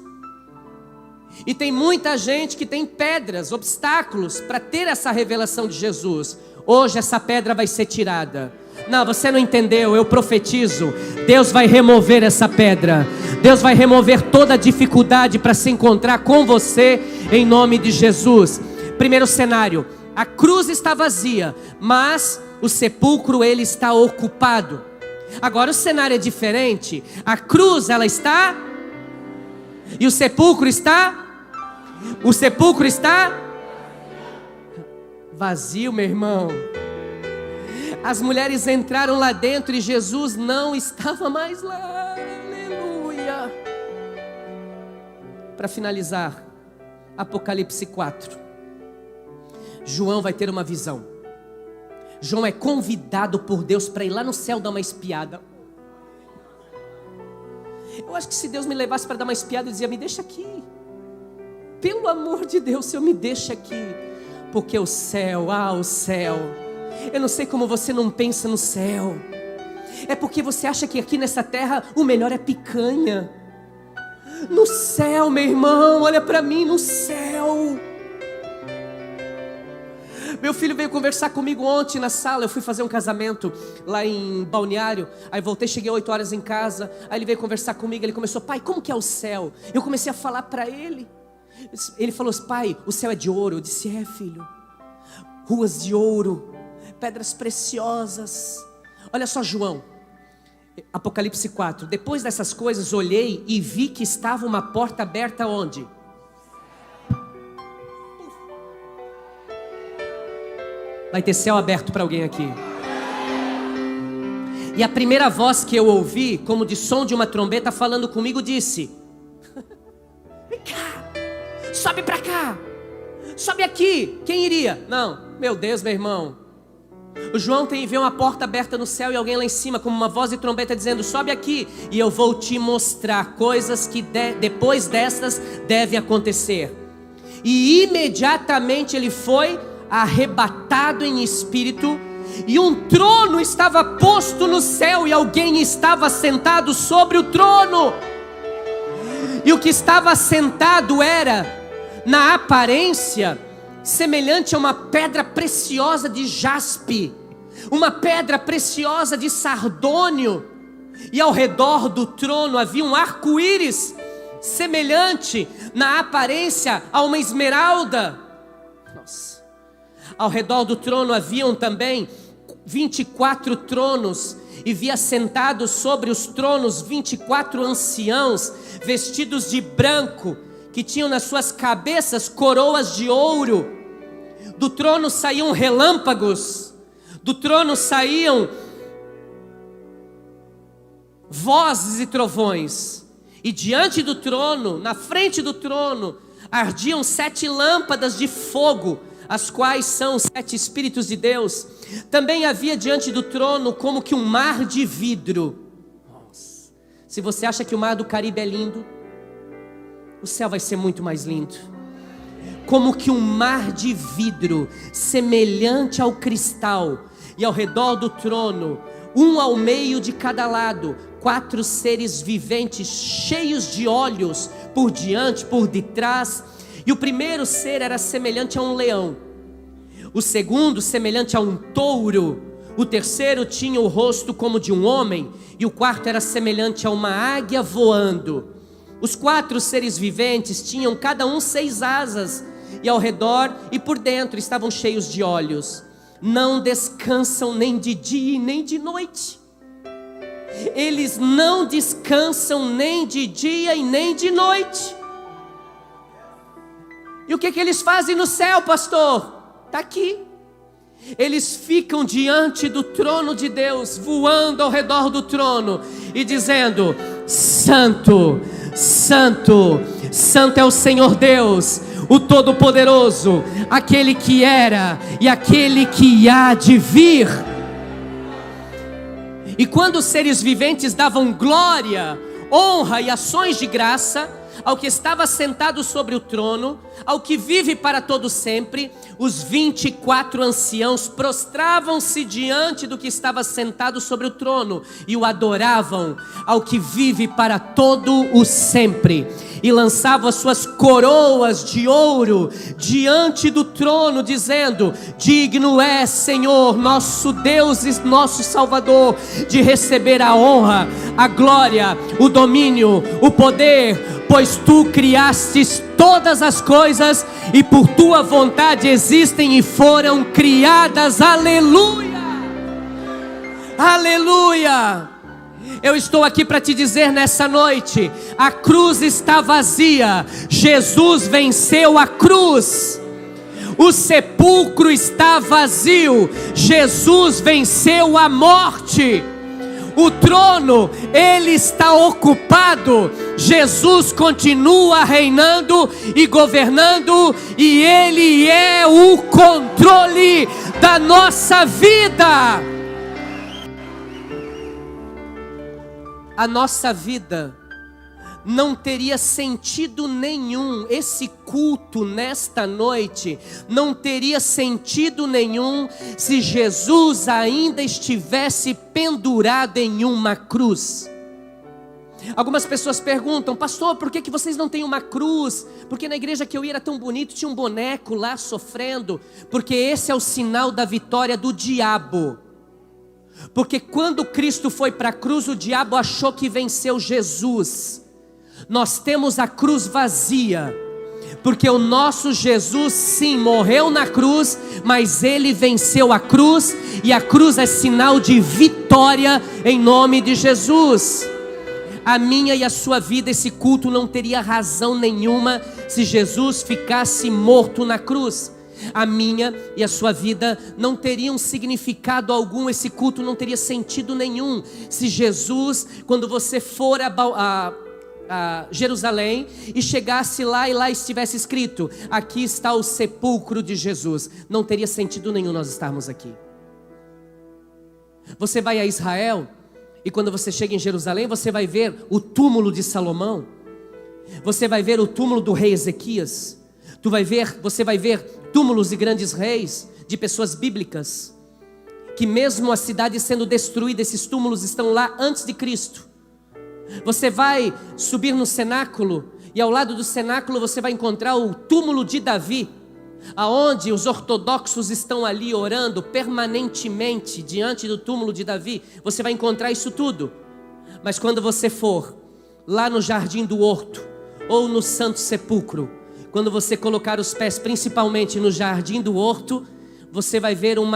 E tem muita gente que tem pedras, obstáculos para ter essa revelação de Jesus. Hoje essa pedra vai ser tirada. Não, você não entendeu, eu profetizo. Deus vai remover essa pedra. Deus vai remover toda a dificuldade para se encontrar com você em nome de Jesus. Primeiro cenário, A cruz está vazia, mas o sepulcro ele está ocupado. Agora o cenário é diferente. A cruz ela está e o sepulcro está vazio, meu irmão. As mulheres entraram lá dentro e Jesus não estava mais lá. Aleluia. Para finalizar, Apocalipse 4. João vai ter uma visão. João é convidado por Deus para ir lá no céu dar uma espiada. Eu acho que se Deus me levasse para dar uma espiada, eu dizia: me deixa aqui. Pelo amor de Deus, Senhor, me deixa aqui. Porque o céu, o céu. Eu não sei como você não pensa no céu. É porque você acha que aqui nessa terra o melhor é picanha. No céu, meu irmão, olha para mim, no céu. Meu filho veio conversar comigo ontem na sala. Eu fui fazer um casamento lá em Balneário. Aí voltei, cheguei 8 horas em casa. Aí ele veio conversar comigo. Ele começou: pai, como que é o céu? Eu comecei a falar para ele. Ele falou: pai, o céu é de ouro. Eu disse: é, filho. Ruas de ouro, pedras preciosas. Olha só João, Apocalipse 4. Depois dessas coisas olhei e vi que estava uma porta aberta onde? Vai ter céu aberto para alguém aqui. E a primeira voz que eu ouvi, como de som de uma trombeta falando comigo, disse: vem cá, sobe para cá, sobe aqui. Quem iria? Não, meu Deus, meu irmão. O João vê uma porta aberta no céu e alguém lá em cima, como uma voz de trombeta dizendo: sobe aqui e eu vou te mostrar coisas que depois destas devem acontecer. E imediatamente ele foi arrebatado em espírito, e um trono estava posto no céu e alguém estava sentado sobre o trono. E o que estava sentado era, na aparência, semelhante a uma pedra preciosa de jaspe, uma pedra preciosa de sardônio, e ao redor do trono havia um arco-íris, semelhante na aparência a uma esmeralda. Nossa. Ao redor do trono haviam também 24 tronos, e via sentados sobre os tronos 24 anciãos, vestidos de branco, que tinham nas suas cabeças coroas de ouro. Do trono saíam relâmpagos, do trono saíam vozes e trovões, e diante do trono, na frente do trono, ardiam 7 lâmpadas de fogo, as quais são os 7 Espíritos de Deus. Também havia diante do trono como que um mar de vidro. Nossa. Se você acha que o mar do Caribe é lindo, o céu vai ser muito mais lindo. Como que um mar de vidro, semelhante ao cristal, e ao redor do trono, um ao meio de cada lado, 4 seres viventes, cheios de olhos, por diante, por detrás. E o primeiro ser era semelhante a um leão, o segundo semelhante a um touro, o terceiro tinha o rosto como de um homem, e o quarto era semelhante a uma águia voando. Os 4 seres viventes tinham cada um 6 asas, e ao redor e por dentro estavam cheios de olhos. Não descansam nem de dia e nem de noite. Eles não descansam nem de dia e nem de noite. E o que eles fazem no céu, pastor? Está aqui. Eles ficam diante do trono de Deus, voando ao redor do trono e dizendo: Santo, Santo, Santo é o Senhor Deus, o Todo-Poderoso, aquele que era e aquele que há de vir. E quando os seres viventes davam glória, honra e ações de graça ao que estava sentado sobre o trono, ao que vive para todo sempre, os 24 anciãos prostravam-se diante do que estava sentado sobre o trono e o adoravam, ao que vive para todo o sempre. e lançavam as suas coroas de ouro diante do trono, dizendo: digno é, Senhor, nosso Deus e nosso Salvador, de receber a honra, a glória, o domínio, o poder, pois tu criastes todas as coisas e por tua vontade existem e foram criadas. Aleluia! Aleluia! Eu estou aqui para te dizer nessa noite: a cruz está vazia, Jesus venceu a cruz. O sepulcro está vazio, Jesus venceu a morte. O trono, ele está ocupado, Jesus continua reinando e governando, e ele é o controle da nossa vida. A nossa vida não teria sentido nenhum, esse culto nesta noite não teria sentido nenhum se Jesus ainda estivesse pendurado em uma cruz. Algumas pessoas perguntam: pastor, por que vocês não têm uma cruz? Porque na igreja que eu ia era tão bonito, tinha um boneco lá sofrendo. Porque esse é o sinal da vitória do diabo. Porque quando Cristo foi para a cruz, o diabo achou que venceu Jesus. Nós temos a cruz vazia, porque o nosso Jesus sim morreu na cruz, mas ele venceu a cruz, e a cruz é sinal de vitória em nome de Jesus. A minha e a sua vida, esse culto não teria razão nenhuma se Jesus ficasse morto na cruz. A minha e a sua vida não teriam significado algum, esse culto não teria sentido nenhum se Jesus, quando você for a Jerusalém e chegasse lá e lá estivesse escrito: aqui está o sepulcro de Jesus. Não teria sentido nenhum nós estarmos aqui. Você vai a Israel e quando você chega em Jerusalém, você vai ver o túmulo de Salomão, você vai ver o túmulo do rei Ezequias, você vai ver túmulos de grandes reis, de pessoas bíblicas, que mesmo a cidade sendo destruída, esses túmulos estão lá antes de Cristo. Você vai subir no cenáculo, e ao lado do cenáculo você vai encontrar o túmulo de Davi, aonde os ortodoxos estão ali orando permanentemente diante do túmulo de Davi. Você vai encontrar isso tudo. Mas quando você for lá no Jardim do Horto, ou no Santo Sepulcro, quando você colocar os pés principalmente no Jardim do Horto, você vai ver um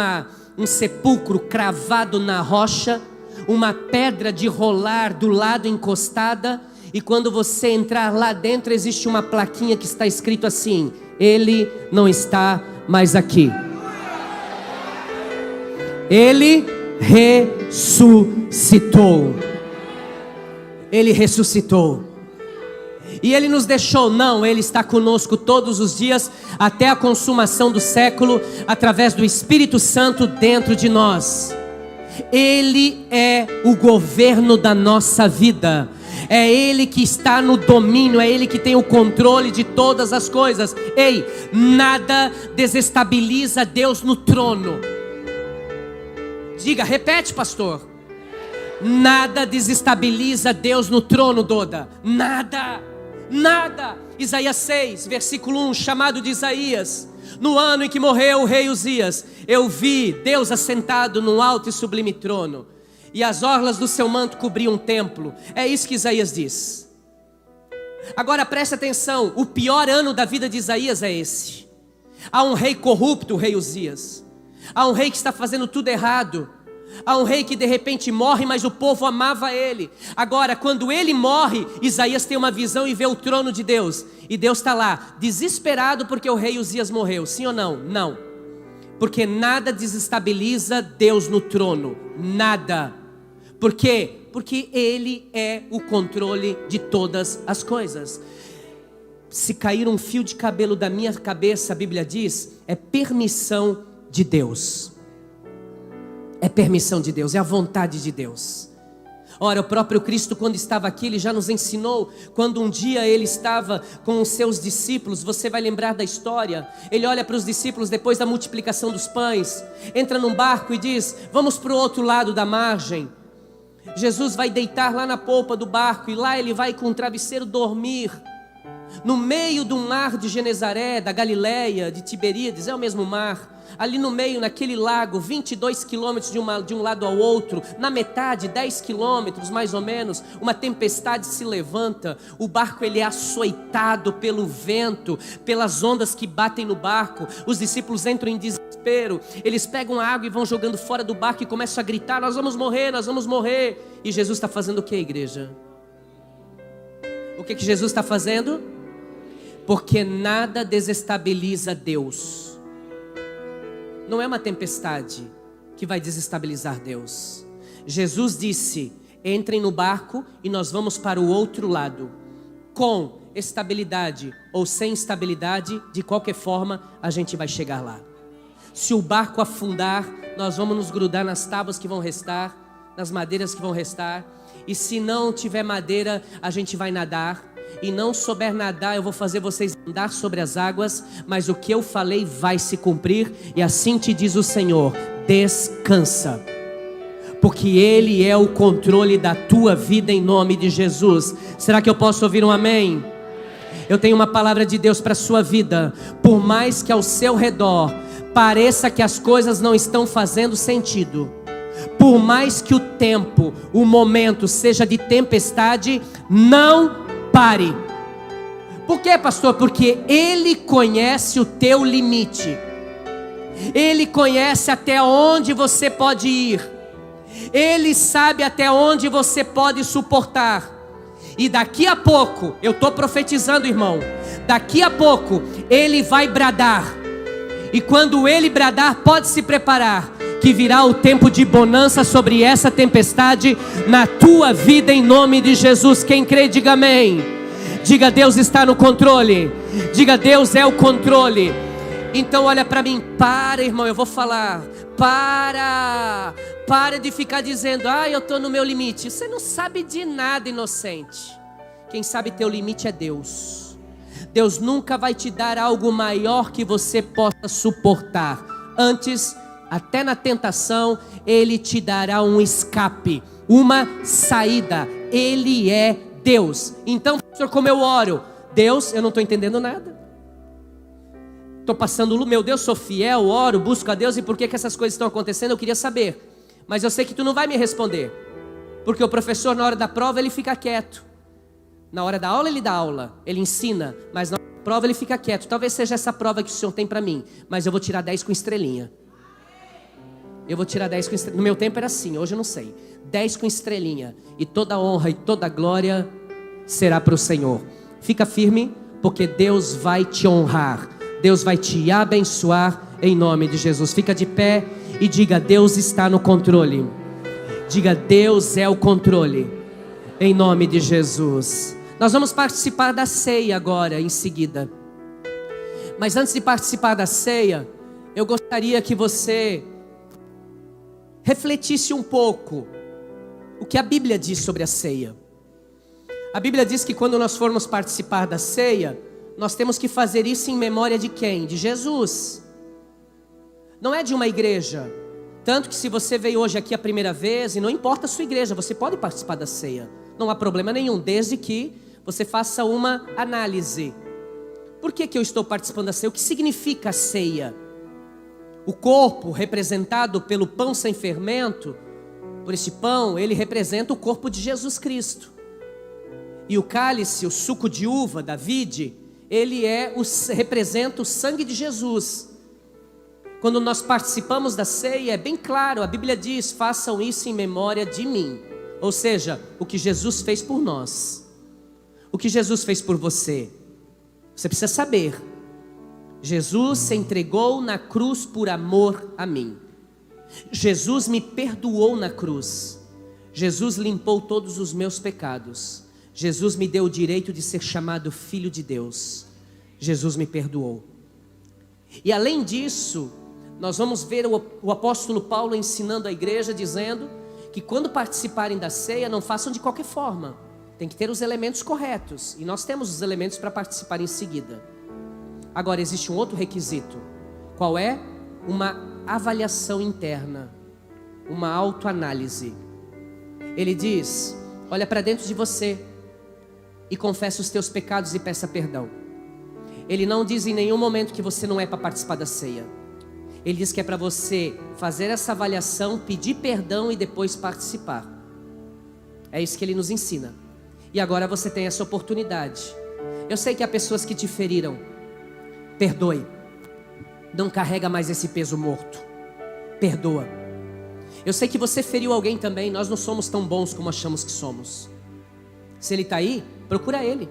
sepulcro cravado na rocha, uma pedra de rolar do lado encostada, e quando você entrar lá dentro existe uma plaquinha que está escrito assim: ele não está mais aqui. Ele ressuscitou. Ele ressuscitou. E ele nos deixou? Não, ele está conosco todos os dias, até a consumação do século, através do Espírito Santo dentro de nós. Ele é o governo da nossa vida. É Ele que está no domínio, é Ele que tem o controle de todas as coisas. Ei, nada desestabiliza Deus no trono. Diga, repete, pastor. Nada desestabiliza Deus no trono, Doda. Nada, nada. Isaías 6, versículo 1, chamado de Isaías. No ano em que morreu o rei Uzias, eu vi Deus assentado num alto e sublime trono, e as orlas do seu manto cobriam o templo. É isso que Isaías diz. Agora preste atenção, o pior ano da vida de Isaías é esse. Há um rei corrupto, o rei Uzias. Há um rei que está fazendo tudo errado. Há um rei que de repente morre, mas o povo amava ele. Agora, quando ele morre, Isaías tem uma visão e vê o trono de Deus. E Deus está lá, desesperado porque o rei Uzias morreu. Sim ou não? Não. Porque nada desestabiliza Deus no trono. Nada. Por quê? Porque Ele é o controle de todas as coisas. Se cair um fio de cabelo da minha cabeça, a Bíblia diz, é permissão de Deus. É permissão de Deus, é a vontade de Deus. Ora, o próprio Cristo, quando estava aqui, Ele já nos ensinou. Quando um dia Ele estava com os seus discípulos, você vai lembrar da história. Ele olha para os discípulos depois da multiplicação dos pães, entra num barco e diz, vamos para o outro lado da margem. Jesus vai deitar lá na polpa do barco, e lá Ele vai com um travesseiro dormir. no meio do mar de Genezaré, da Galileia, de Tiberíades, é o mesmo mar. Ali no meio, naquele lago, 22 quilômetros de um lado ao outro, na metade, 10 quilômetros mais ou menos, uma tempestade se levanta, o barco ele é açoitado pelo vento, pelas ondas que batem no barco, os discípulos entram em desespero, eles pegam a água e vão jogando fora do barco e começam a gritar, nós vamos morrer, e Jesus está fazendo o que, igreja? O que Jesus está fazendo? Porque nada desestabiliza Deus. Não é uma tempestade que vai desestabilizar Deus. Jesus disse: entrem no barco e nós vamos para o outro lado. Com estabilidade ou sem estabilidade, de qualquer forma a gente vai chegar lá. Se o barco afundar, nós vamos nos grudar nas tábuas que vão restar, nas madeiras que vão restar. E se não tiver madeira, a gente vai nadar. E não souber nadar, eu vou fazer vocês andar sobre as águas, mas o que eu falei vai se cumprir, e assim te diz o Senhor: descansa, porque Ele é o controle da tua vida, em nome de Jesus. Será que eu posso ouvir um amém? Eu tenho uma palavra de Deus para a sua vida. Por mais que ao seu redor pareça que as coisas não estão fazendo sentido, por mais que o tempo, o momento seja de tempestade, não pare. Por quê, pastor? Porque Ele conhece o teu limite. Ele conhece até onde você pode ir. Ele sabe até onde você pode suportar. E daqui a pouco, eu estou profetizando, irmão, daqui a pouco Ele vai bradar. E quando Ele bradar, pode se preparar, que virá o tempo de bonança sobre essa tempestade na tua vida, em nome de Jesus. Quem crê, diga amém. Diga: Deus está no controle. Diga: Deus é o controle. Então olha para mim, para, irmão, eu vou falar. Para de ficar dizendo: eu estou no meu limite. Você não sabe de nada, inocente. Quem sabe teu limite é Deus. Deus nunca vai te dar algo maior que você possa suportar. Antes, até na tentação, Ele te dará um escape, uma saída. Ele é Deus. Então, pastor, como eu oro? Deus, eu não estou entendendo nada. Estou passando, meu Deus, sou fiel, oro, busco a Deus, e por que essas coisas estão acontecendo? Eu queria saber. Mas eu sei que tu não vai me responder. Porque o professor, na hora da prova, ele fica quieto. Na hora da aula, ele dá aula, ele ensina, mas na hora da prova, ele fica quieto. Talvez seja essa prova que o Senhor tem para mim, mas eu vou tirar 10 com estrelinha. Eu vou tirar 10 com estrelinha. No meu tempo era assim, hoje eu não sei. 10 com estrelinha. E toda honra e toda glória será para o Senhor. Fica firme, porque Deus vai te honrar. Deus vai te abençoar, em nome de Jesus. Fica de pé e diga: Deus está no controle. Diga: Deus é o controle, em nome de Jesus. Nós vamos participar da ceia agora, em seguida. Mas antes de participar da ceia, eu gostaria que você refletisse um pouco o que a Bíblia diz sobre a ceia. A Bíblia diz que quando nós formos participar da ceia, nós temos que fazer isso em memória de quem? De Jesus. Não é de uma igreja. Tanto que se você veio hoje aqui a primeira vez, e não importa a sua igreja, você pode participar da ceia. Não há problema nenhum, desde que você faça uma análise. Por que eu estou participando da ceia? O que significa a ceia? O corpo representado pelo pão sem fermento, por esse pão, ele representa o corpo de Jesus Cristo. E o cálice, o suco de uva da vide, ele representa o sangue de Jesus. Quando nós participamos da ceia, é bem claro, a Bíblia diz: façam isso em memória de mim. Ou seja, o que Jesus fez por nós. O que Jesus fez por você. Você precisa saber. Jesus se entregou na cruz por amor a mim. Jesus me perdoou na cruz. Jesus limpou todos os meus pecados. Jesus me deu o direito de ser chamado filho de Deus. Jesus me perdoou. E além disso, nós vamos ver o apóstolo Paulo ensinando a igreja, dizendo que quando participarem da ceia, não façam de qualquer forma. Tem que ter os elementos corretos. E nós temos os elementos para participar em seguida. Agora, existe um outro requisito. Qual é? Uma avaliação interna. Uma autoanálise. Ele diz: olha para dentro de você e confesse os teus pecados e peça perdão. Ele não diz em nenhum momento que você não é para participar da ceia. Ele diz que é para você fazer essa avaliação, pedir perdão e depois participar. É isso que ele nos ensina. E agora você tem essa oportunidade. Eu sei que há pessoas que te feriram. Perdoe. Não carrega mais esse peso morto. Perdoa. Eu sei que você feriu alguém também. Nós não somos tão bons como achamos que somos. Se ele está aí, procura ele.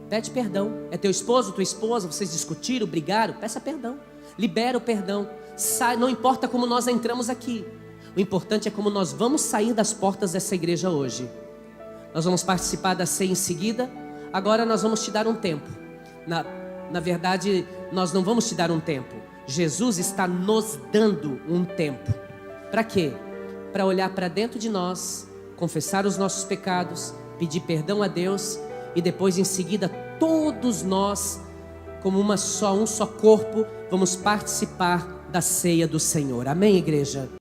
Pede perdão. É teu esposo, tua esposa, vocês discutiram, brigaram, peça perdão. Libera o perdão. Não importa como nós entramos aqui. O importante é como nós vamos sair das portas dessa igreja hoje. Nós vamos participar da ceia em seguida. Agora nós vamos te dar um tempo. Na verdade, nós não vamos te dar um tempo. Jesus está nos dando um tempo. Para quê? Para olhar para dentro de nós, confessar os nossos pecados, pedir perdão a Deus e depois em seguida todos nós, como um só corpo, vamos participar da ceia do Senhor. Amém, igreja?